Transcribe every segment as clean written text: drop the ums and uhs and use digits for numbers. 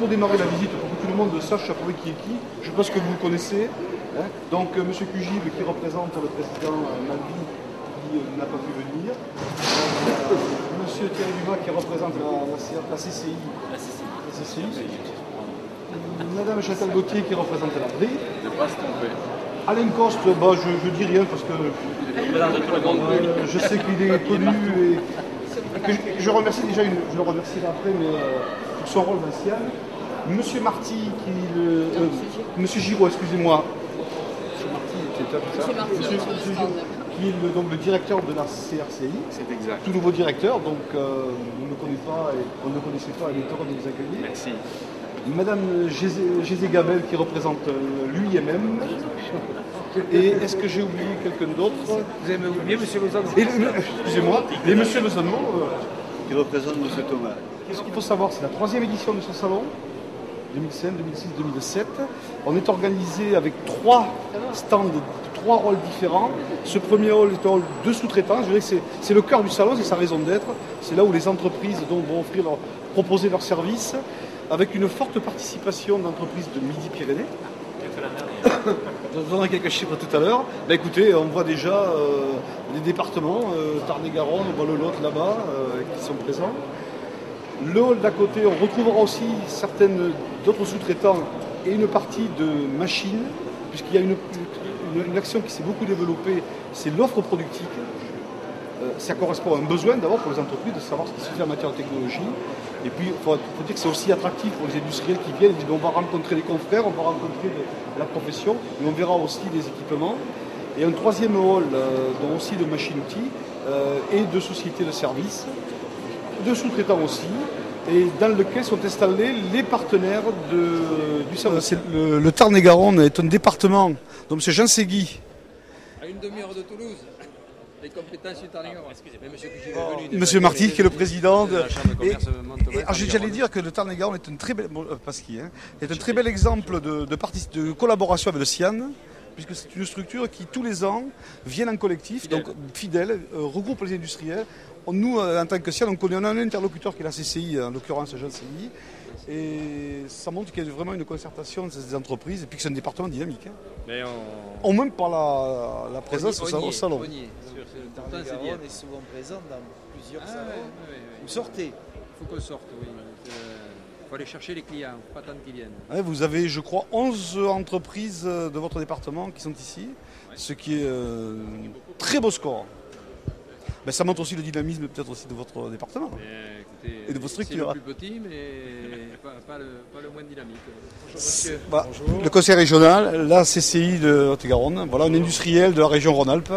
pour démarrer la visite, pour que tout le monde sache à peu près qui est qui, je pense que vous le connaissez. Hein. Donc M. Cugib qui représente le président Malvi qui n'a pas pu venir. M. Thierry Dumas qui représente la CCI. La CCI. Madame Chantal Gauthier qui représente l'Abri. Alain Coste, bah, je dis rien parce que je sais qu'il est connu et que je remercie déjà, je le remercierai après, mais pour son rôle d'ancien. Monsieur Marty, Monsieur Giraud, excusez-moi. Monsieur Giraud, qui est donc le directeur de la CRCI. C'est exact. Tout nouveau directeur, donc on ne connaît pas et on ne connaissait pas, elle est heureuse de vous accueillir. Merci. Madame Gézé Gabel qui représente l'UIMM. Et est-ce que j'ai oublié quelqu'un d'autre? Vous avez oublié M. Lozano? Excusez-moi. Et M. Lozano qui représente M. Thomas. Ce qu'il faut savoir, c'est la 3e édition de ce salon, 2005, 2006, 2007. On est organisé avec 3 stands, 3 rôles différents. Ce premier hall est un hall de sous-traitants. Je dirais que c'est le cœur du salon, c'est sa raison d'être. C'est là où les entreprises donc, vont proposer leurs services, avec une forte participation d'entreprises de Midi-Pyrénées. Je vous donnerai quelques chiffres tout à l'heure. Ben, écoutez, on voit déjà les départements, Tarn-et-Garonne, on voit le Lot là-bas, qui sont présents. Le hall d'à côté, on retrouvera aussi d'autres sous-traitants et une partie de machines, puisqu'il y a une action qui s'est beaucoup développée, c'est l'offre productive. Ça correspond à un besoin d'abord pour les entreprises de savoir ce qui se fait en matière de technologie. Et puis, il faut dire que c'est aussi attractif pour les industriels qui viennent. Ils disent, on va rencontrer les confrères, on va rencontrer la profession, et on verra aussi des équipements. Et un 3e hall, dont aussi de machines-outils, et de sociétés de services, de sous-traitants aussi, et dans lequel sont installés les partenaires du salon. Le Tarn-et-Garonne est un département, donc M. Jean Segui. À une demi-heure de Toulouse. Les compétences du Tarn-et-Garonne. Monsieur Marty, qui est le président de la Chambre de commerce de Montauban. J'allais dire que le Tarn-et-Garonne est un très bel, est un très bel exemple de collaboration avec le CIAN, puisque c'est une structure qui, tous les ans, viennent en collectif, donc fidèle, regroupe les industriels. Nous, en tant que CIAN, on connaît un interlocuteur qui est la CCI, en l'occurrence Jean CCI, et ça montre qu'il y a vraiment une concertation de ces entreprises, et puis que c'est un département dynamique. Hein. Mais au moins par la présence au salon. Le Tarn-et-Garonne est souvent présent dans plusieurs salons. Oui. Vous sortez. Il faut qu'on sorte, oui. Il faut aller chercher les clients, pas tant qu'ils viennent. Ouais, vous avez, je crois, 11 entreprises de votre département qui sont ici, ce qui est un très beau score. Ben, ça montre aussi le dynamisme peut-être aussi de votre département et de vos structures. C'est le plus petit, mais pas le moins dynamique. Bonjour monsieur. Bah, le conseil régional, la CCI de Haute-Garonne, voilà, un industriel de la région Rhône-Alpes,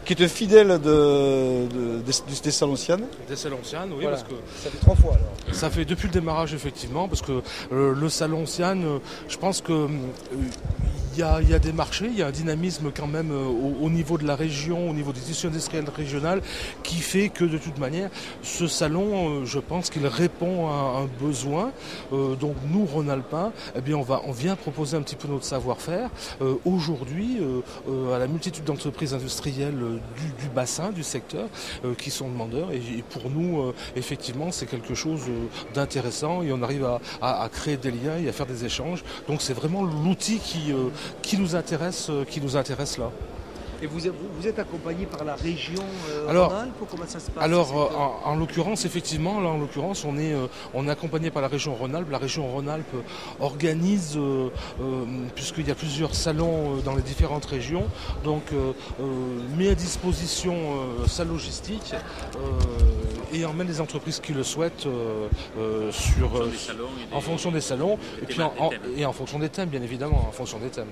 qui est un fidèle des salons CIAN. Des salons CIAN, oui, Voilà. parce que Ça fait 3 fois alors. ça fait depuis le démarrage effectivement, parce que le salon CIAN, je pense que il y a des marchés, il y a un dynamisme quand même au niveau de la région, au niveau des tissus industriels régionales, qui fait que de toute manière, ce salon, je pense qu'il répond à un besoin. Donc nous, Rhône-Alpins, eh bien, on vient proposer un petit peu notre savoir-faire. Aujourd'hui, à la multitude d'entreprises industrielles du bassin, du secteur, qui sont demandeurs. Et pour nous, effectivement, c'est quelque chose d'intéressant et on arrive à créer des liens et à faire des échanges. Donc c'est vraiment l'outil qui nous intéresse là. Et vous êtes accompagné par la région Alors, Rhône-Alpes ou comment ça se passe? Alors, en l'occurrence, effectivement, là, en l'occurrence, on est accompagné par la région Rhône-Alpes. La région Rhône-Alpes organise, puisqu'il y a plusieurs salons dans les différentes régions, donc met à disposition sa logistique et emmène les entreprises qui le souhaitent en fonction des salons et puis en fonction des thèmes, bien évidemment, en fonction des thèmes.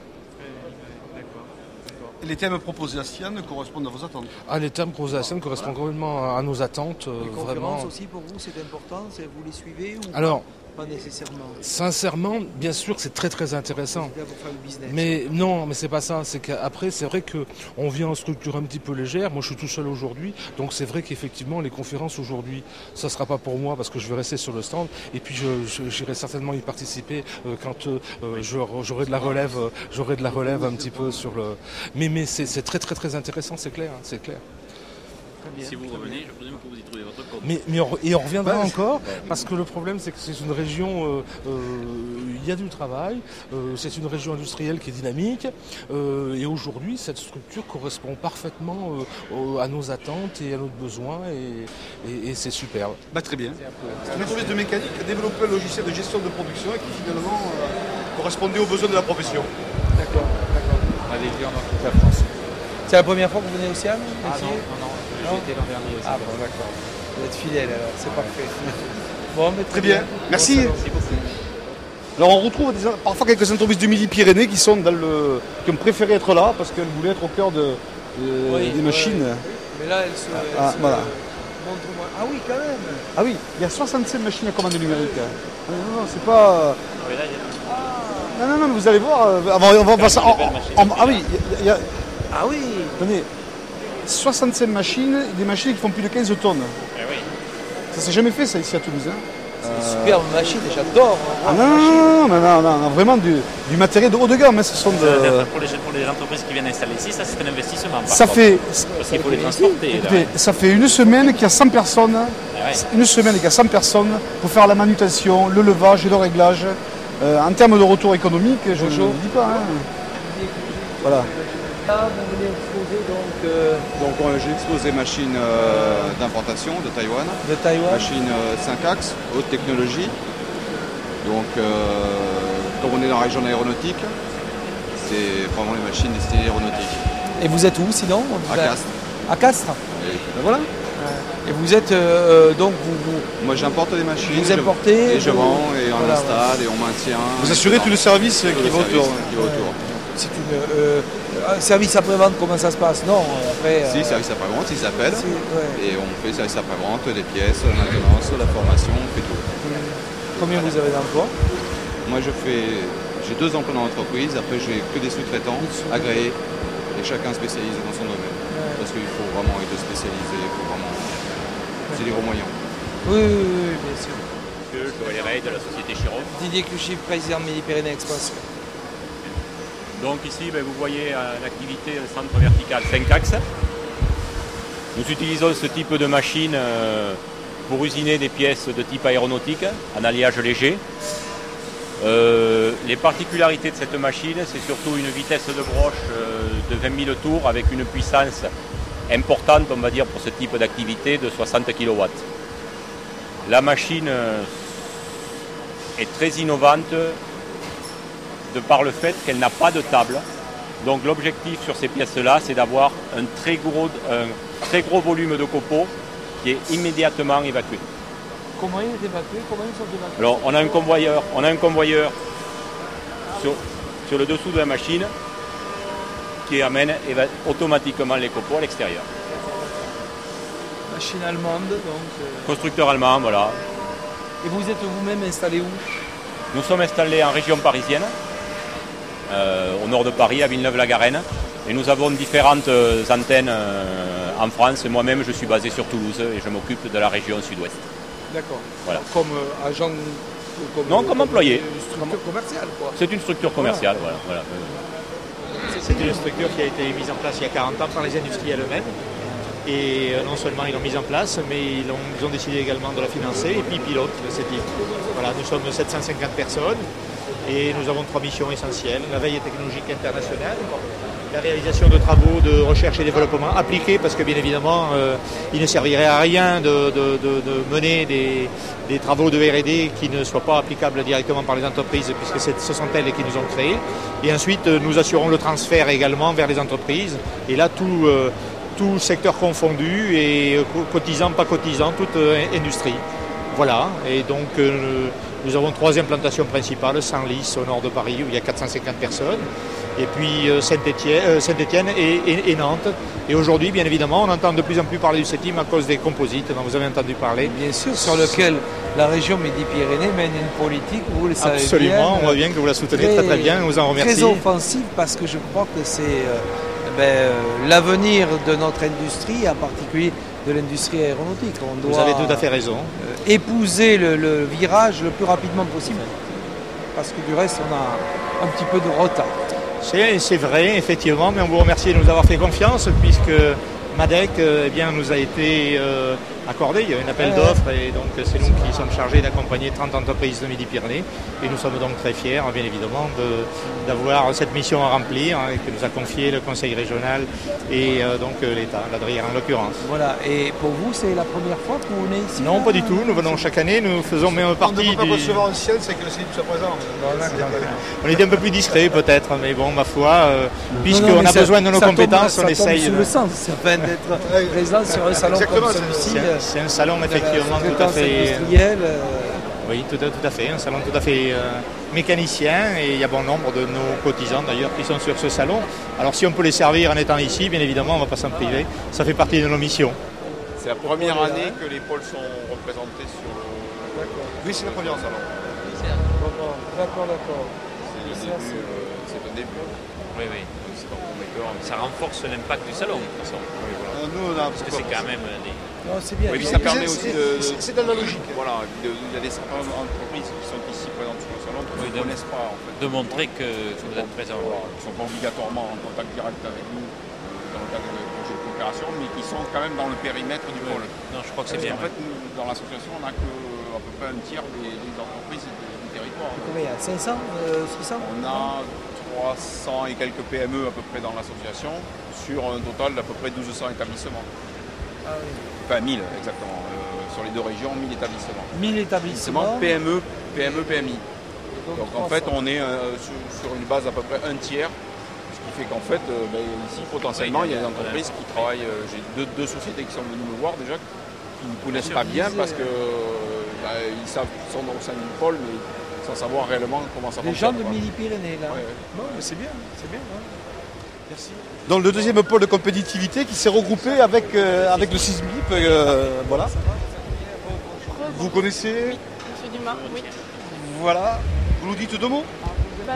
Et les thèmes proposés à CIAN correspondent à vos attentes. Les thèmes proposés à CIAN correspondent complètement à nos attentes. Les conférences vraiment. aussi pour vous, c'est important? Vous les suivez ou Alors, pas nécessairement? Sincèrement, bien sûr que c'est très très intéressant. C'est là pour faire le business. Mais non, mais c'est pas ça. C'est qu'après, c'est vrai qu'on vient en structure un petit peu légère. Moi, je suis tout seul aujourd'hui. Donc, c'est vrai qu'effectivement, les conférences aujourd'hui, ça sera pas pour moi parce que je vais rester sur le stand. Et puis, j'irai certainement y participer quand j'aurai de la relève un petit peu sur le. Mais c'est très très très intéressant, c'est clair. C'est clair. Si vous revenez, je présume que vous y trouvez votre compte. Mais on reviendra encore, parce que le problème c'est que c'est une région, il y a du travail, c'est une région industrielle qui est dynamique, et aujourd'hui cette structure correspond parfaitement à nos attentes et à nos besoins, et c'est superbe. Très bien. C'est une entreprise de mécanique qui a développé un logiciel de gestion de production et qui finalement correspondait aux besoins de la profession. D'accord. Allez-y, on va toute la France. C'est la première fois que vous venez au Siam? Non. J'ai été l'an dernier aussi. Ah bon, d'accord. Vous êtes fidèle alors, c'est parfait. Bon, mais Très bien. Merci. Bon, Merci beaucoup. Alors on retrouve parfois quelques entreprises du Midi-Pyrénées qui ont préféré être là parce qu'elles voulaient être au cœur des machines. Mais là, elles se voilà. montrent-moi. Ah oui, quand même. Ah oui, il y a 65 machines à commande numérique. Non, c'est pas... Non, mais vous allez voir. On va ça. Ah oui, il y a... Ah oui. Tenez, 65 machines, des machines qui font plus de 15 tonnes. Ça s'est jamais fait ça ici à Toulouse. C'est une superbe machine, j'adore. Non, vraiment du matériel de haut de gamme. Ce sont Pour les entreprises qui viennent installer ici, ça c'est un investissement. Ça fait... Parce qu'il faut les transporter. Écoutez, ça fait une semaine qu'il y a 100 personnes. Une semaine qu'il y a 100 personnes pour faire la manutention, le levage et le réglage. En termes de retour économique, je ne le dis pas. Voilà. Là, vous venez exposer donc... J'ai exposé machines d'importation de Taïwan. De Taïwan. Machines 5 axes, haute technologie. Donc, comme on est dans la région aéronautique, c'est vraiment les machines destinées à l'aéronautique. Et vous êtes où sinon? À Castres. À Castres. Et voilà. Et vous êtes donc Moi j'importe des machines. Vous importez et je vends et on voilà, installe et on maintient. Vous assurez tout le service qui va autour. C'est un service après-vente, comment ça se passe? Non, après... Si, service après-vente, ils s'appellent. Ouais. Et on fait service après-vente, des pièces, la maintenance, la formation, on fait tout. Combien vous avez d'emplois? Moi j'ai 2 emplois dans l'entreprise, après j'ai que des sous-traitants agréés et chacun spécialisé dans son domaine. Parce qu'il faut vraiment être spécialisé, il faut vraiment... C'est les gros moyens. Oui, bien sûr. Les règles de la société Chiron. Didier Cluchy, président de Midi-Pyrénées Express. Donc ici, vous voyez l'activité centre vertical 5 axes. Nous utilisons ce type de machine pour usiner des pièces de type aéronautique en alliage léger. Les particularités de cette machine, c'est surtout une vitesse de broche de 20 000 tours avec une puissance importante, on va dire, pour ce type d'activité de 60 kW. La machine est très innovante de par le fait qu'elle n'a pas de table. Donc l'objectif sur ces pièces-là, c'est d'avoir un très gros volume de copeaux qui est immédiatement évacué. Comment il est évacué? Comment ils sont évacués? Alors on a un convoyeur sur le dessous de la machine qui amène automatiquement les copeaux à l'extérieur. Machine allemande, donc... Constructeur allemand, voilà. Et vous êtes vous-même installé où? Nous sommes installés en région parisienne, au nord de Paris, à Villeneuve-la-Garenne. Et nous avons différentes antennes en France. Moi-même, je suis basé sur Toulouse et je m'occupe de la région sud-ouest. D'accord. Voilà. Comme agent... Comme employé. Une structure commerciale, quoi. C'est une structure commerciale, voilà. C'est une structure qui a été mise en place il y a 40 ans par les industriels eux-mêmes. Et non seulement ils l'ont mise en place, mais ils ont décidé également de la financer et puis ils pilotent ce type. Voilà, nous sommes 750 personnes et nous avons 3 missions essentielles. La veille technologique internationale, la réalisation de travaux de recherche et développement appliqués, parce que bien évidemment, il ne servirait à rien de mener des travaux de R&D qui ne soient pas applicables directement par les entreprises, puisque ce sont elles qui nous ont créés. Et ensuite, nous assurons le transfert également vers les entreprises. Et là, tout secteur confondu, et cotisant, pas cotisant, toute industrie. Voilà, et donc nous avons 3 implantations principales, Senlis au nord de Paris où il y a 450 personnes, et puis Saint-Étienne et Nantes. Et aujourd'hui, bien évidemment, on entend de plus en plus parler du CETIM à cause des composites dont vous avez entendu parler. Bien sûr, sur lequel la région Midi-Pyrénées mène une politique, vous le savez. Absolument, bien, on voit bien que vous la soutenez très bien, on vous en remercie. Très offensive, parce que je crois que c'est l'avenir de notre industrie, en particulier de l'industrie aéronautique. On doit, vous avez tout à fait raison. Épouser le virage le plus rapidement possible, parce que du reste, on a un petit peu de retard. C'est vrai, effectivement, mais on vous remercie de nous avoir fait confiance, puisque MADEC eh bien, nous a été accordé, il y a un appel d'offres et donc c'est nous qui sommes chargés d'accompagner 30 entreprises de Midi-Pyrénées et nous sommes donc très fiers, bien évidemment, d'avoir cette mission à remplir que nous a confié le Conseil régional et donc l'État, l'ADRIR en l'occurrence. Voilà, et pour vous, c'est la première fois que vous venez ici? Non, pas du tout, nous venons chaque année, nous faisons même partie On ne peut pas recevoir un ciel, c'est que le CIP soit présent. On était un peu plus discret peut-être, mais bon, ma foi, puisqu'on a besoin de nos compétences, on essaye. C'est le sens, ça fait d'être présent sur un salon comme celui-ci. C'est un salon effectivement tout à fait industriel. Oui, tout à fait, un salon tout à fait mécanicien et il y a bon nombre de nos cotisants d'ailleurs qui sont sur ce salon. Alors si on peut les servir en étant ici, bien évidemment, on ne va pas s'en priver. Ça fait partie de nos missions. C'est la première année que les pôles sont représentés sur le... Oui, c'est la première salon. D'accord. C'est le début. Oui. Ça renforce l'impact du salon, de toute façon. Nous, on a Parce que c'est quand même des... Non, c'est bien. Oui, ça permet aussi de... C'est dans la logique. Voilà, il y a des certaines entreprises qui sont ici présentes sur le salon qui ne connaissent pas en fait. De montrer que vous êtes présent. Voilà, qui ne sont pas obligatoirement en contact direct avec nous dans le cadre de projets de coopération, mais qui sont quand même dans le périmètre du pôle. Non, je crois que c'est bien. En fait, nous, dans l'association, on n'a que à peu près un tiers des entreprises du territoire. Combien? 500 600? On a 300 et quelques PME à peu près dans l'association, sur un total d'à peu près 1200 établissements. Ah oui. Enfin 1000 exactement, sur les deux régions, 1000 établissements. 1000 établissements. PME, PMI. Donc en fait on est sur une base à peu près un tiers, ce qui fait qu'en fait ici potentiellement il y a des entreprises qui travaillent, j'ai deux sociétés qui sont venues me voir déjà, qui ne connaissent pas bien parce que ils savent qu'ils sont au sein du pôle mais sans savoir réellement comment ça fonctionne. Les gens de Midi-Pyrénées là. Ouais. Non, mais c'est bien. Merci. Donc le deuxième pôle de compétitivité qui s'est regroupé avec le SISMIP. Voilà. Vous connaissez? Monsieur Dumas, oui. Voilà. Vous nous dites deux mots?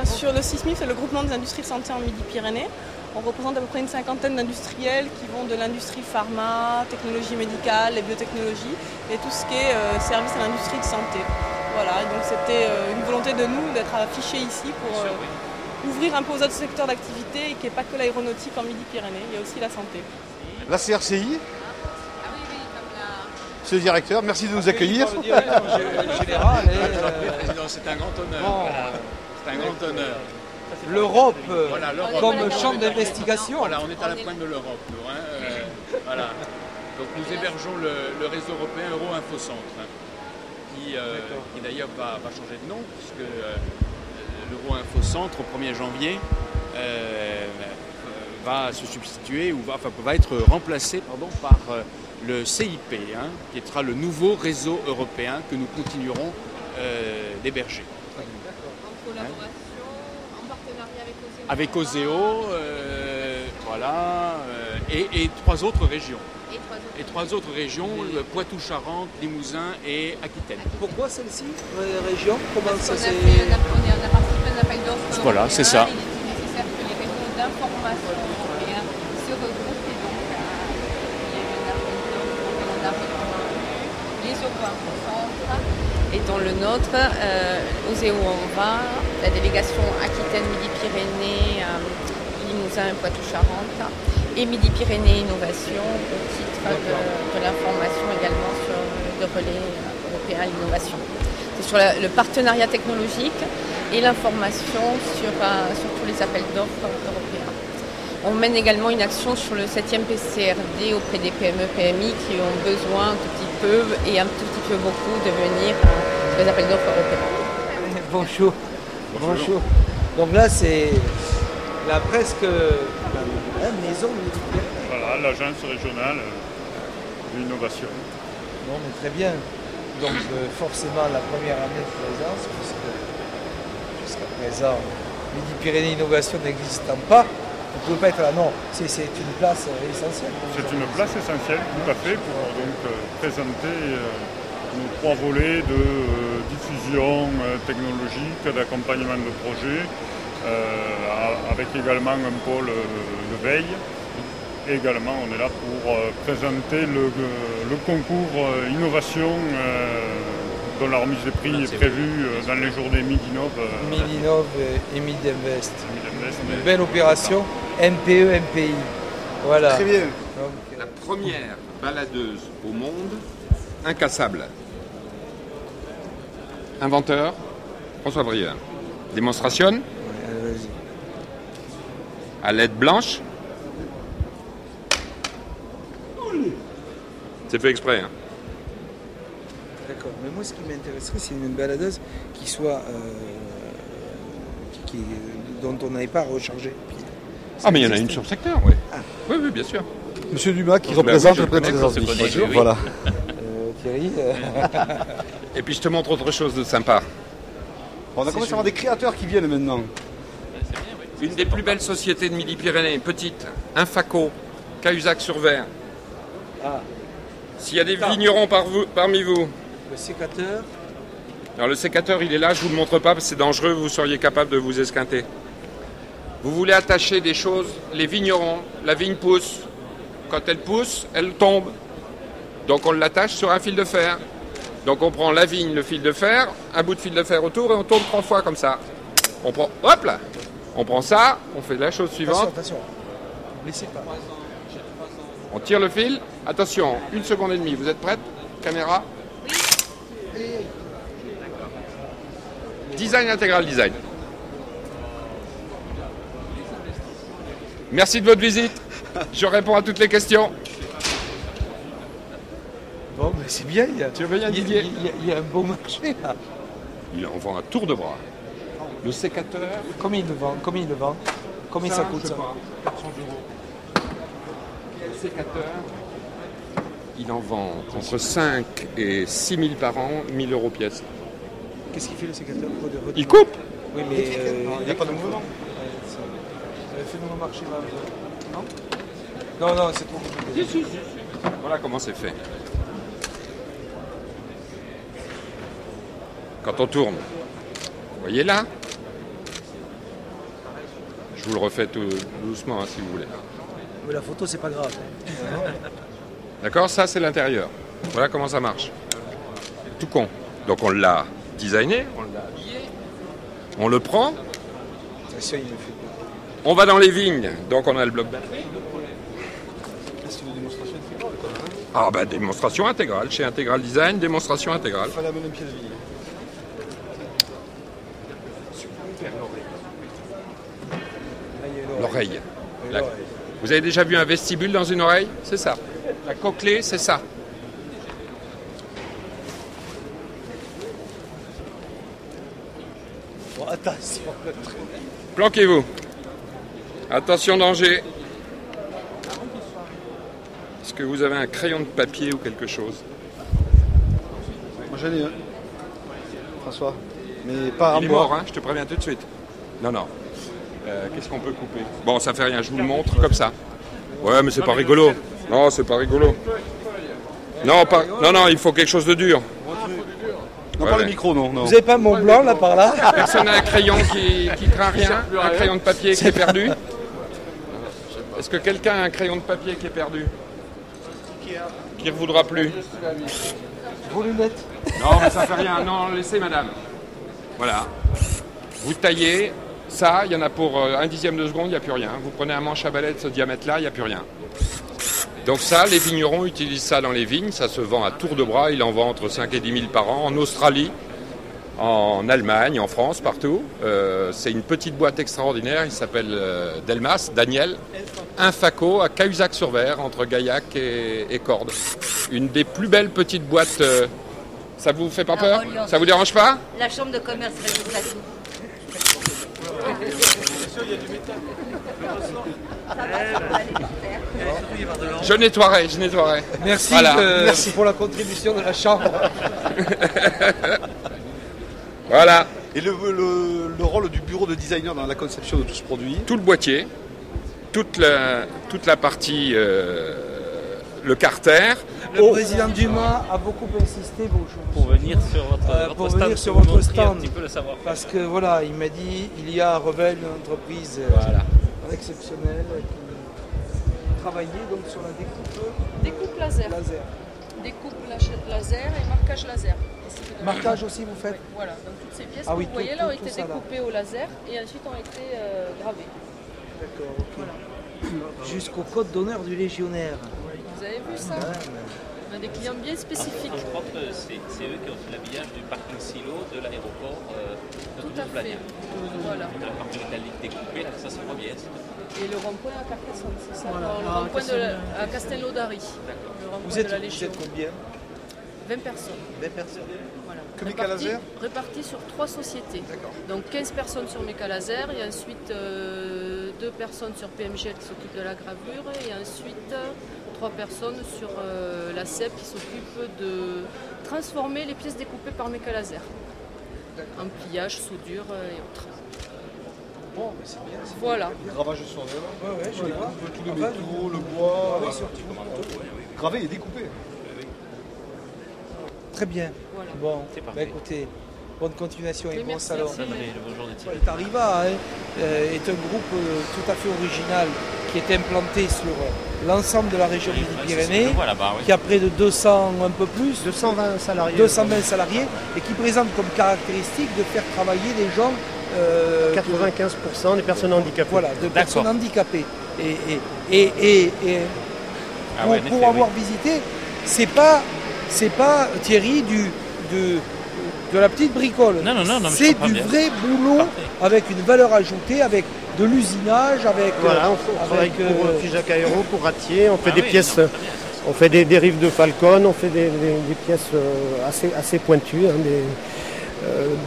Sur le SISMIP, c'est le groupement des industries de santé en Midi-Pyrénées. On représente à peu près une cinquantaine d'industriels qui vont de l'industrie pharma, technologie médicale, les biotechnologies et tout ce qui est service à l'industrie de santé. Voilà, donc c'était une volonté de nous d'être affichés ici pour ouvrir un peu aux autres secteurs d'activité et qu'il n'y ait pas que l'aéronautique en Midi-Pyrénées, il y a aussi la santé. La CRCI? C'est le directeur, merci de nous accueillir. Le directeur général Président, c'est un grand honneur. C'est un grand honneur. L'Europe l'Europe. comme champ d'investigation. Voilà, on est à la pointe de l'Europe, nous. Voilà. Donc nous hébergeons le réseau européen Euro-Infocentre, qui d'ailleurs va changer de nom, puisque l'Euro-Infocentre, au 1er janvier, va se substituer, ou va être remplacé par le CIP, qui sera le nouveau réseau européen que nous continuerons d'héberger. En collaboration, en partenariat avec Oseo, voilà, et trois autres régions. Et trois autres régions, Poitou-Charentes, Limousin et Aquitaine. Pourquoi celle-ci, région? Comment ça s'est... On a participé à un appel d'offres. Voilà, c'est ça. Il est nécessaire que les réseaux d'information européens se regroupent et donc il y a eu un appel d'offres auquel on a répondu. Les Euro-Infocentres et dans le nôtre, Oseo en va, la délégation Aquitaine, Midi-Pyrénées, Limousin et Poitou-Charentes et Midi-Pyrénées Innovation au titre de l'information également sur le relais européen à l'innovation. C'est sur le partenariat technologique et l'information sur tous les appels d'offres européens. On mène également une action sur le 7e PCRD auprès des PME-PMI qui ont besoin un tout petit peu et un tout petit peu beaucoup de venir sur les appels d'offres européens. Bonjour. Donc là, c'est presque la maison de... Voilà, l'agence régionale de l'innovation. Non, mais très bien. Donc forcément la première année de présence, puisque jusqu'à présent, Midi-Pyrénées Innovation n'existant pas, vous ne pouvez pas être là. Non, c'est une place essentielle. C'est une place essentielle, tout à fait, pour donc présenter nos trois volets de diffusion technologique, d'accompagnement de projets, avec également un pôle de veille. Et également, on est là pour présenter le concours innovation dont la remise des prix est prévue dans les journées Midi-Innov. Midi-Innov et Midi-Invest. Une belle opération MPE-MPI. Voilà. Très bien. Donc, première baladeuse au monde incassable. Inventeur, François Brieur. Démonstration, Ouais, allez, vas-y. à LED blanche. C'est fait exprès. Hein. D'accord. Mais moi, ce qui m'intéresserait, c'est une baladeuse qui soit. Dont on n'avait pas à recharger. Ah, mais il y en a une sur le secteur, oui. Ah. Oui, oui, bien sûr. Monsieur Dumas qui Donc, représente oui, le prêtre des Ordi. Bonjour, oui. Voilà. Thierry. Et puis je te montre autre chose de sympa. On a commencé à avoir des créateurs qui viennent maintenant. Une des plus belles sociétés de Midi-Pyrénées, petite, Infaco, Cahuzac-sur-Ver. Ah. S'il y a des vignerons parmi vous. Le sécateur. Alors le sécateur, il est là, je ne vous le montre pas parce que c'est dangereux, vous seriez capable de vous esquinter. Vous voulez attacher des choses, les vignerons, la vigne pousse. Quand elle pousse, elle tombe. Donc on l'attache sur un fil de fer. Donc on prend la vigne, le fil de fer, un bout de fil de fer autour et on tourne 3 fois comme ça. On prend, hop là, on prend ça, on fait la chose suivante. Attention. Laissez pas. On tire le fil. Attention, 1 seconde et demie. Vous êtes prête? Caméra. Design intégral design. Merci de votre visite. Je réponds à toutes les questions. Bon, mais c'est bien. Tu veux bien, Didier? Il y a un beau marché là. Il en vend à tour de bras. Le sécateur. Combien il le vend? Combien ça coûte ça? 400 €. Le sécateur. Il en vend entre 5 et 6 000 par an, 1 000 € pièce. Qu'est-ce qu'il fait le sécateur? Il coupe. Oui, mais il n'y a pas de mouvement. Fais-nous marcher là. Non, c'est trop compliqué. Voilà comment c'est fait. Quand on tourne, vous voyez là? Je vous le refais tout doucement hein, si vous voulez. Mais la photo, c'est pas grave. D'accord? Ça, c'est l'intérieur. Voilà comment ça marche. Tout con. Donc on l'a designé, on l'a habillé, on le prend, Ça, il me fait. on va dans les vignes, donc on a le bloc batterie. C'est une démonstration intégrale, quoi. Hein. Ah bah démonstration intégrale, chez Intégral Design, démonstration intégrale. Il fallait amener un pied de vigne. L'oreille. Vous avez déjà vu un vestibule dans une oreille? C'est ça. La cochlée, c'est ça. Bon, attention. Planquez-vous. Attention, danger. Est-ce que vous avez un crayon de papier ou quelque chose? Moi j'en ai un. François. Mais pas Il est mort, hein, je te préviens tout de suite. Non. Qu'est-ce qu'on peut couper? Bon, ça fait rien, je vous le montre comme ça. Ouais, mais c'est pas rigolo. Non, c'est pas rigolo. Non, il faut quelque chose de dur. Non, pas le micro, non. Vous avez pas mon blanc là par là? Personne n'a un crayon qui craint rien? Un crayon de papier qui est perdu? Est-ce que quelqu'un a un crayon de papier qui est perdu? Qui ne voudra plus? Vos lunettes. Non, mais ça fait rien. Non, laissez madame. Voilà. Vous taillez. Ça, il y en a pour 1/10 de seconde, il n'y a plus rien. Vous prenez un manche à balai de ce diamètre-là, il n'y a plus rien. Donc ça, les vignerons utilisent ça dans les vignes. Ça se vend à tour de bras. Il en vend entre 5 et 10 000 par an. En Australie, en Allemagne, en France, partout. C'est une petite boîte extraordinaire. Il s'appelle Delmas, Daniel. Infaco à Cahuzac-sur-Ver, entre Gaillac et Cordes. Une des plus belles petites boîtes. Ça vous fait pas peur? Ça vous dérange pas? La chambre de commerce résout tout. Je nettoierai. Merci, voilà. Merci pour la contribution de la chambre. Voilà. Et le rôle du bureau de designer dans la conception de tout ce produit? Tout le boîtier, toute la partie, le carter. Le président Dumas a beaucoup insisté pour venir sur votre stand, un petit peu le savoir. Parce que voilà, il m'a dit il y a à Revel une entreprise exceptionnelle qui travaillait donc sur la découpe laser. Découpe laser et marquage laser. Marquage aussi vous faites? Voilà, donc toutes ces pièces que vous voyez là ont été ça, découpées au laser et ensuite ont été gravées. D'accord, ok. Voilà. Jusqu'au code d'honneur du légionnaire. Oui, Vous avez vu ça? On a des clients bien spécifiques. Entre autres, c'est eux qui ont fait l'habillage du parking silo de l'aéroport de Toulouse-Blagnac. Voilà. La partie métallique découpée, là, ça se voit bien. Et le rond-point à Carcassonne, c'est ça? Voilà. Le rond-point à Castello-d'Ari. Vous êtes combien? 20 personnes. 20 personnes. Voilà. Que Méca Laser? Répartis sur 3 sociétés. Donc 15 personnes sur Méca Laser et ensuite 2 personnes sur PMGL qui s'occupent de la gravure et ensuite 3 personnes sur la CEP qui s'occupe de transformer les pièces découpées par Méca Laser en pliage, soudure et autres. Bon, mais c'est bien. Voilà. Le gravage sur l'air. Ouais, je vois. Tous les métaux, le bois. Gravé et découpé. Très bien. Voilà. Bon, écoutez, bonne continuation et bon salon. Tariva est un groupe tout à fait original qui est implanté sur l'ensemble de la région Midi-Pyrénées, qui a près de 200, un peu plus, 220 salariés. 220 salariés et qui présente comme caractéristique de faire travailler des gens 95% des personnes handicapées. Voilà, de personnes handicapées. Pour avoir visité, c'est pas Thierry de la petite bricole. Non, c'est du vrai boulot avec une valeur ajoutée, avec de l'usinage, avec. Voilà, on travaille pour Figeac Aéro, pour Ratier, on fait des pièces. On fait des dérives de Falcon, on fait des pièces assez pointues,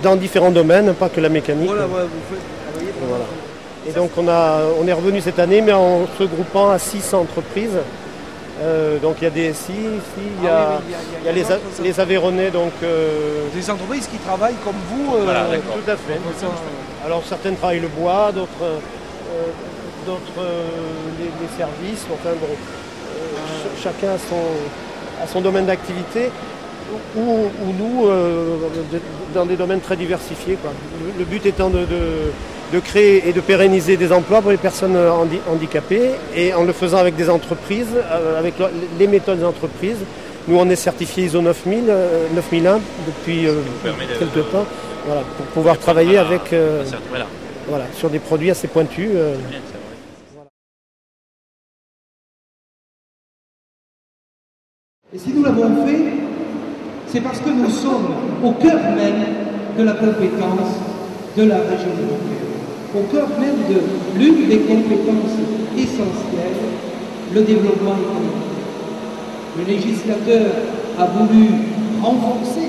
dans différents domaines, pas que la mécanique. Voilà, ouais, vous faites travailler. Voilà. Et donc on est revenu cette année, mais en se regroupant à 6 entreprises. Donc il y a des SI ici, il y a les Aveyronnais. Donc, des entreprises qui travaillent comme vous. Voilà, tout à fait. Alors certaines travaillent le bois, d'autres les services. Enfin bon, chacun a son domaine d'activité. Ou nous, dans des domaines très diversifiés, quoi. Le but étant de créer et de pérenniser des emplois pour les personnes handicapées, et en le faisant avec des entreprises, avec les méthodes des entreprises. Nous, on est certifié ISO 9001 depuis quelques temps, voilà, pour pouvoir travailler avec, voilà, sur des produits assez pointus. Et si nous l'avons fait, c'est parce que nous sommes au cœur même de la compétence de la région européenne, au cœur même de l'une des compétences essentielles, le développement économique. Le législateur a voulu renforcer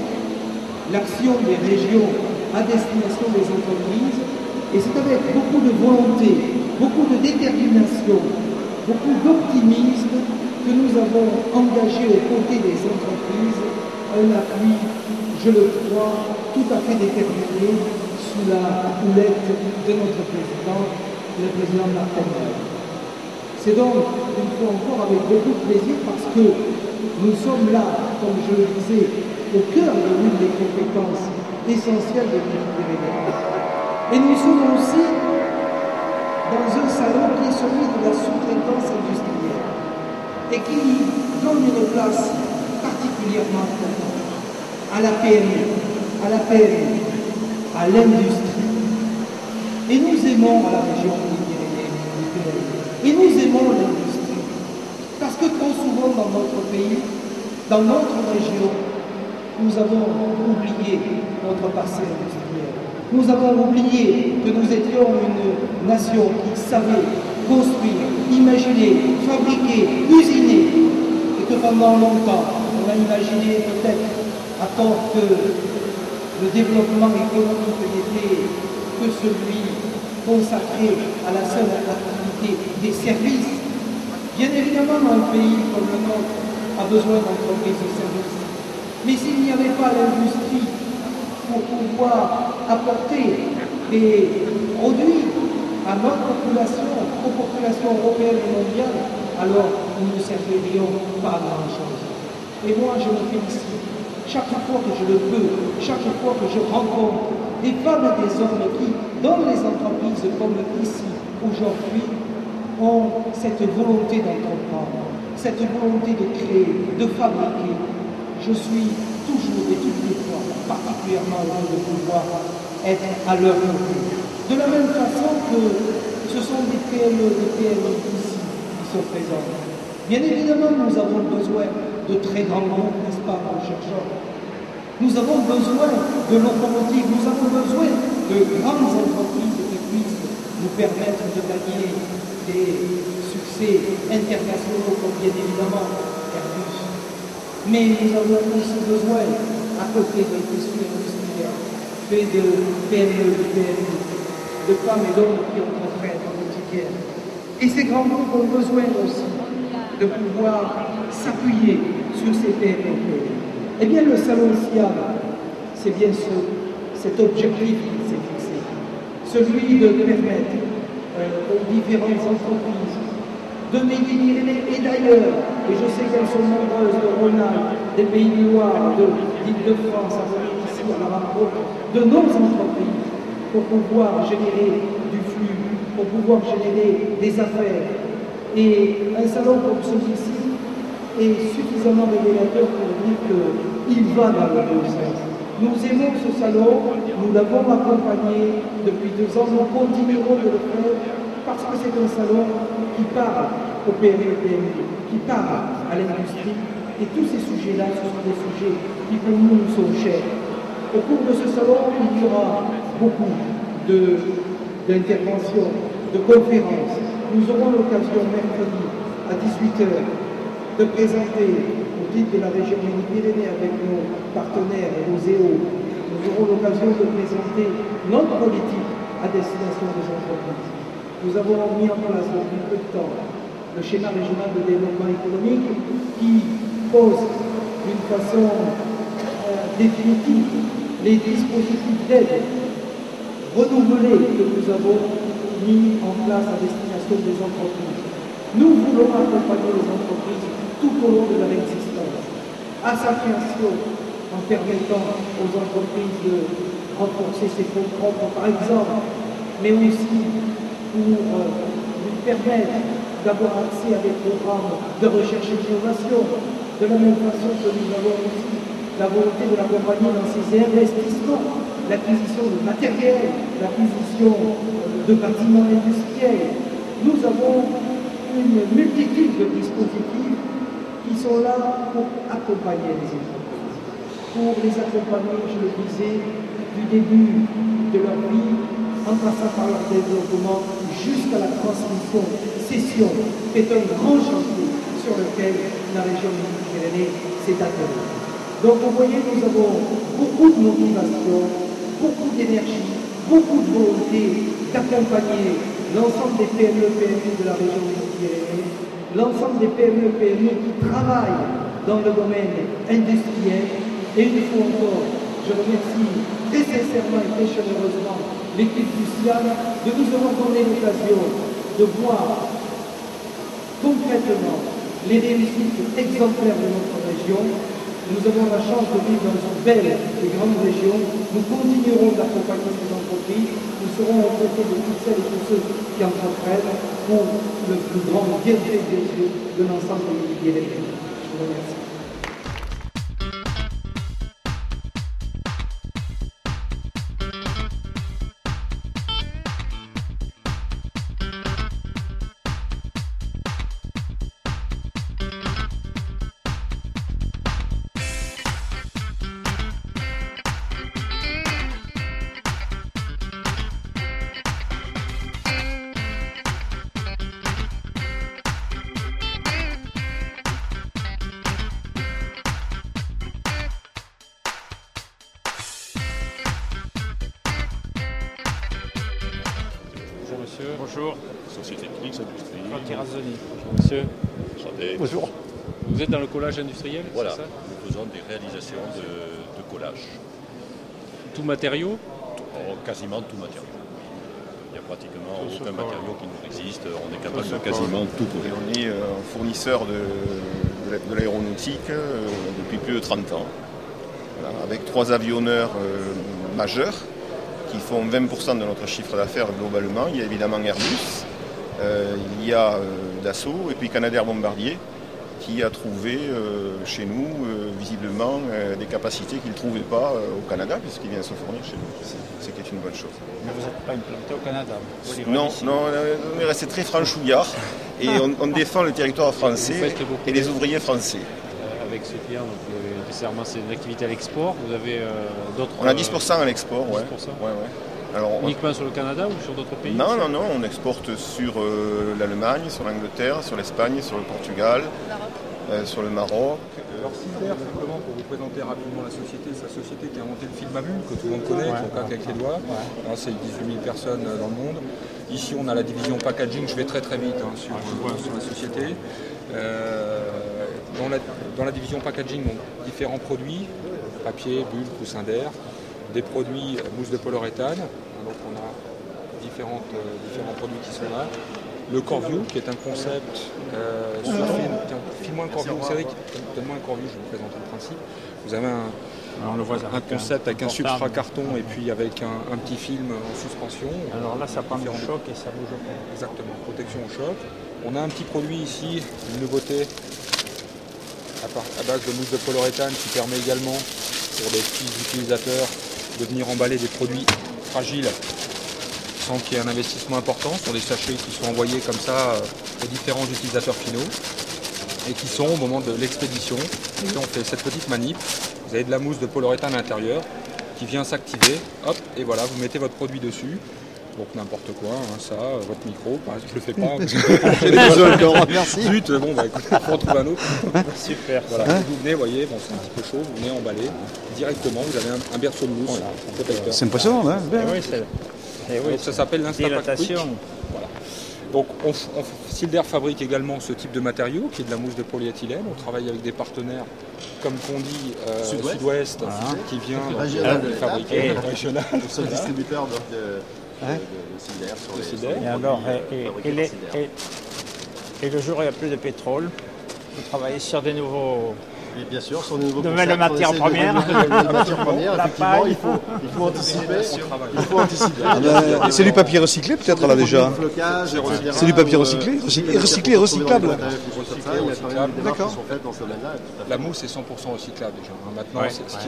l'action des régions à destination des entreprises, et c'est avec beaucoup de volonté, beaucoup de détermination, beaucoup d'optimisme que nous avons engagé aux côtés des entreprises un appui, je le crois, tout à fait déterminé sous la houlette de notre président, le président Martin. C'est donc, une fois encore, avec beaucoup de plaisir, parce que nous sommes là, comme je le disais, au cœur de l'une des compétences essentielles de Midi-Pyrénées. Et nous sommes aussi dans un salon qui est celui de la sous-traitance industrielle et qui donne une place particulièrement importante à la PME, à l'industrie. Et nous aimons la région Midi-Pyrénées, et nous aimons l'industrie, parce que trop souvent dans notre pays, dans notre région, nous avons oublié notre passé industriel. Nous avons oublié que nous étions une nation qui savait construire, imaginer, fabriquer, usiner, et que pendant longtemps, on a imaginé peut-être à tort que le développement économique n'était que celui consacré à la seule activité des services. Bien évidemment, un pays comme le nôtre a besoin d'entreprises de services. Mais s'il n'y avait pas l'industrie pour pouvoir apporter des produits à notre population, aux populations européennes et mondiales, alors nous ne servirions pas à grand-chose. Et moi, je me félicite chaque fois que je le peux, chaque fois que je rencontre des femmes et des hommes qui, dans les entreprises comme ici, aujourd'hui, ont cette volonté d'entreprendre, cette volonté de créer, de fabriquer. Je suis toujours et toutes les fois particulièrement heureux de pouvoir être à leur côté. De la même façon que ce sont des PME ici qui sont présents. Bien évidemment, nous avons besoin de très grands groupes, n'est-ce pas, nos chercheurs. Nous avons besoin de locomotives, nous avons besoin de grandes entreprises qui puissent nous permettre de gagner des succès internationaux, comme bien évidemment Airbus. Mais nous avons aussi besoin, à côté de l'industrie industrielle, fait de PME, de PME, de femmes et d'hommes qui entreprennent en quotidien. Et ces grands groupes ont besoin aussi de pouvoir s'appuyer sur ces PME. Eh bien, le salon SIAM, c'est bien cet objectif qui s'est fixé, celui de permettre aux différentes entreprises de Made in Pyrénées et d'ailleurs, et je sais qu'elles sont nombreuses, de Rhône-Alpes, des Pays de Loire, d'Île-de-France, à venir ici à la rencontre de nos entreprises pour pouvoir générer du flux, pour pouvoir générer des affaires. Et un salon comme celui-ci est suffisamment révélateur pour dire qu'il va dans le bon sens. Nous aimons ce salon, nous l'avons accompagné depuis 2 ans, nous continuerons de le faire parce que c'est un salon qui parle aux PME et PME, qui parle à l'industrie. Et tous ces sujets-là, ce sont des sujets qui pour nous sont chers. Au cours de ce salon, il y aura beaucoup d'interventions, de conférences. Nous aurons l'occasion mercredi à 18h de présenter au titre de la région Midi-Pyrénées avec nos partenaires Roséo. Nous aurons l'occasion de présenter notre politique à destination des entreprises. Nous avons mis en place depuis peu de temps le schéma régional de développement économique qui pose d'une façon définitive les dispositifs d'aide renouvelés que nous avons mis en place à destination des entreprises. Nous voulons accompagner les entreprises tout au long de leur existence, à sa création, en permettant aux entreprises de renforcer ses fonds propres, par exemple, mais aussi pour lui permettre d'avoir accès à des programmes de recherche et d'innovation, de la même façon que nous avons aussi la volonté de l'accompagner dans ses investissements, l'acquisition de matériel, l'acquisition de bâtiments industriels. Nous avons une multitude de dispositifs qui sont là pour accompagner les entreprises, pour les accompagner, je le disais, du début de leur vie, en passant par leur développement jusqu'à la transmission, cession, qui est un grand chantier sur lequel la région Midi-Pyrénées s'est attelée. Donc vous voyez, nous avons beaucoup de motivation, beaucoup d'énergie, beaucoup de volonté d'accompagner l'ensemble des PME-PME de la région Midi-Pyrénées, l'ensemble des PME-PME qui travaillent dans le domaine industriel. Et une fois encore, je remercie très sincèrement et très chaleureusement l'équipe du SIAM de nous avoir donné l'occasion de voir concrètement les réussites exemplaires de notre région. Nous avons la chance de vivre dans une belle et grande région. Nous continuerons d'accompagner ces entreprises. Nous serons aux côtés de toutes celles et tous ceux qui entreprennent pour le plus grand bienfait de l'ensemble des Midi-Pyrénées. Je vous remercie. Bonjour. Société Trix Industrie. Franck Tirazzoni. Bonjour monsieur. Santé. Bonjour. Vous êtes dans le collage industriel, voilà, c'est ça? Nous faisons des réalisations de collage. Tout matériau? Quasiment tout matériau. Il n'y a pratiquement aucun matériau qui nous résiste. On est capable de quasiment tout coller. On est fournisseur de l'aéronautique depuis plus de 30 ans. Voilà, avec 3 avionneurs majeurs qui font 20% de notre chiffre d'affaires globalement. Il y a évidemment Airbus, il y a Dassault et puis Canadair Bombardier qui a trouvé chez nous, visiblement, des capacités qu'il ne trouvait pas au Canada, puisqu'il vient se fournir chez nous. C'est qui est une bonne chose. Mais vous n'êtes pas implanté au Canada? Non, on est resté très franchouillard et on défend le territoire français et les ouvriers français. Avec ce client, donc nécessairement c'est une activité à l'export. Vous avez d'autres... On a 10% à l'export, 10%. Ouais. Alors, uniquement sur le Canada ou sur d'autres pays? Non, on exporte sur l'Allemagne, sur l'Angleterre, sur l'Espagne, sur le Portugal, sur le Maroc. Alors Silder, simplement pour vous présenter rapidement la société, c'est la société qui a inventé le film à bulles, que tout le monde connaît, qui claque avec les doigts. Là, c'est 18 000 personnes dans le monde. Ici, on a la division packaging, je vais très vite sur la société. Dans la division packaging, donc, différents produits, papier, bulles, coussins d'air, des produits mousse de polyuréthane, donc on a différents produits qui sont là. Le Corview, qui est un concept sur film. Tiens, file-moi un Corview, Cédric, donne-moi un Corview, je vais vous présenter le principe. Vous avez un concept avec un substrat carton et puis avec un petit film en suspension. Alors là, ça prend au choc et ça bouge pas. Exactement, protection au choc. On a un petit produit ici, une nouveauté à base de mousse de polyuréthane qui permet également pour les petits utilisateurs de venir emballer des produits fragiles sans qu'il y ait un investissement important sur des sachets qui sont envoyés comme ça aux différents utilisateurs finaux et qui sont au moment de l'expédition. Et on fait cette petite manip, vous avez de la mousse de polyuréthane à l'intérieur qui vient s'activer, hop, et voilà, vous mettez votre produit dessus. Donc n'importe quoi, votre micro, je le fais pas. J'ai des besoins encore. Merci. Zut, bon, écoute, on en trouve un autre. Super. Voilà, vous venez, voyez, c'est un petit peu chaud, vous venez emballer directement, vous avez un berceau de mousse, un protecteur. C'est impressionnant, hein? Donc ça s'appelle l'Instapack Quick. Voilà. Donc Silder fabrique également ce type de matériau qui est de la mousse de polyéthylène. On travaille avec des partenaires comme Condi Sud-Ouest qui vient de fabriquer régional. Nous sommes distributeurs de Silder sur les Silder. Et le jour où il n'y a plus de pétrole, vous travaillez sur des nouveaux... Et bien sûr, sur des nouveaux nouvelles matières premières. Effectivement, il faut anticiper. C'est du papier recyclé peut-être là déjà. C'est du papier recyclé et recyclable. D'accord. La mousse est 100% recyclable déjà. Maintenant,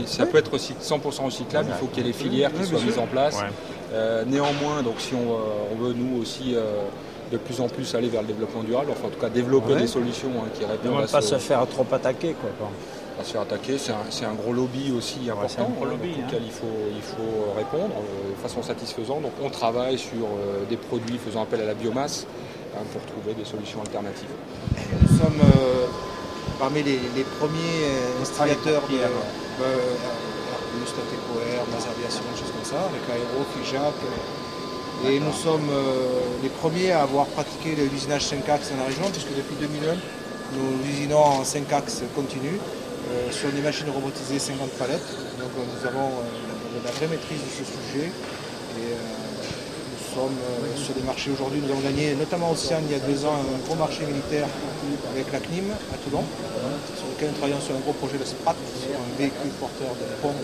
ça peut être 100% recyclable, il faut qu'il y ait les filières qui soient mises en place. Néanmoins, donc si on veut nous aussi de plus en plus aller vers le développement durable, enfin en tout cas développer des solutions qui répondent à ne pas se faire trop attaquer, quoi. Pas se faire attaquer, c'est un gros lobby aussi important auquel il faut répondre de façon satisfaisante. Donc on travaille sur des produits faisant appel à la biomasse pour trouver des solutions alternatives. Nous sommes parmi les premiers installateurs de Airbus, Tateco-Air, Maz Aviation, des choses comme ça, avec Aéro, Figeac. Et nous sommes les premiers à avoir pratiqué l'usinage 5 axes dans la région, puisque depuis 2001, nous usinons en 5 axes continus sur des machines robotisées 50 palettes. Donc nous avons la vraie maîtrise de ce sujet. Et nous sommes sur des marchés aujourd'hui. Nous avons gagné, notamment au CIAN, il y a 2 ans, un gros marché militaire avec la CNIM à Toulon, sur lequel nous travaillons sur un gros projet de SPRAT, sur un véhicule porteur de pont.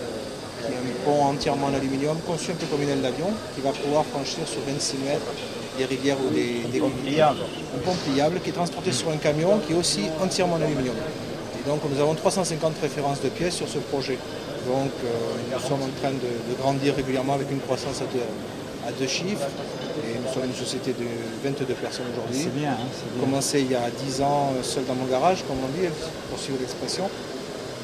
Qui est un pont entièrement en aluminium, conçu un peu comme une aile d'avion, qui va pouvoir franchir sur 26 mètres des rivières ou des pliable. Un pont pliable qui est transporté sur un camion qui est aussi entièrement en aluminium. Et donc nous avons 350 références de pièces sur ce projet. Donc nous sommes en train de grandir régulièrement avec une croissance à 2 chiffres. Et nous sommes une société de 22 personnes aujourd'hui. C'est bien. Commencé il y a 10 ans seul dans mon garage, comme on dit, pour suivre l'expression.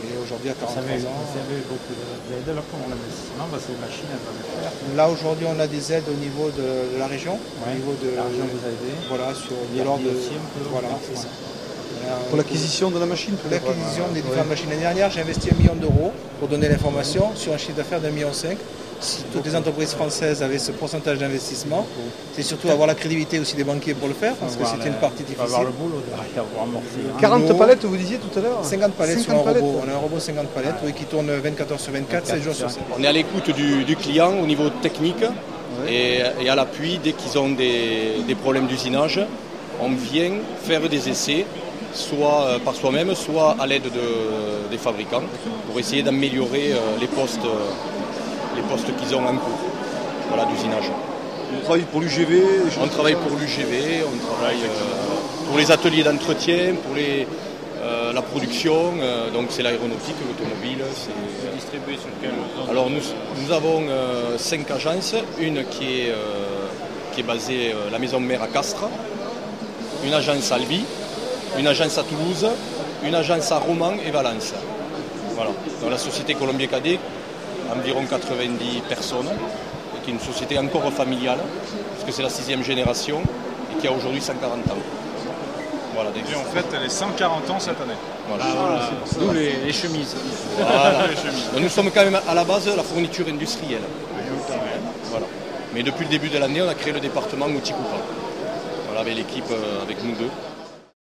Et aujourd'hui à 43 ans. Vous avez beaucoup d'aides pour l'investissement, parce que les machines, elles peuvent le faire. Là aujourd'hui on a des aides au niveau de la région. Au niveau de la région vous a aidé. Voilà, sur l'ordre de... Voilà, c'est ça. Pour l'acquisition de la machine. Pour l'acquisition des différentes machines. L'année dernière, j'ai investi 1 million d'euros pour donner l'information sur un chiffre d'affaires d'1,5 million. Si toutes les entreprises françaises avaient ce pourcentage d'investissement, c'est surtout avoir la crédibilité aussi des banquiers pour le faire, parce que c'était une partie difficile. Avoir le boulot derrière pour amortir. 40 palettes, vous disiez tout à l'heure 50 palettes sur un robot. On a un robot 50 palettes qui tourne 24 heures sur 24, 7 jours sur 7. On est à l'écoute du client au niveau technique et à l'appui, dès qu'ils ont des problèmes d'usinage, on vient faire des essais, soit par soi-même, soit à l'aide des fabricants, pour essayer d'améliorer les postes qu'ils ont en cours d'usinage. On travaille pour l'UGV. On travaille pour l'UGV, on travaille pour les ateliers d'entretien, pour la production, donc c'est l'aéronautique, l'automobile. C'est distribué sur quelle zone? Alors nous avons 5 agences, une qui est basée la maison mère à Castres, une agence à Albi, une agence à Toulouse, une agence à Romans et Valence. Voilà. Dans la société Colombier Cadet, environ 90 personnes, qui est une société encore familiale, parce que c'est la 6e génération et qui a aujourd'hui 140 ans. Voilà, et en fait, elle est 140 ans cette année. Voilà. D'où les chemises. Voilà. Donc, nous sommes quand même à la base de la fourniture industrielle. Voilà. Mais depuis le début de l'année, on a créé le département outils coupants. Voilà, avec l'équipe, avec nous deux.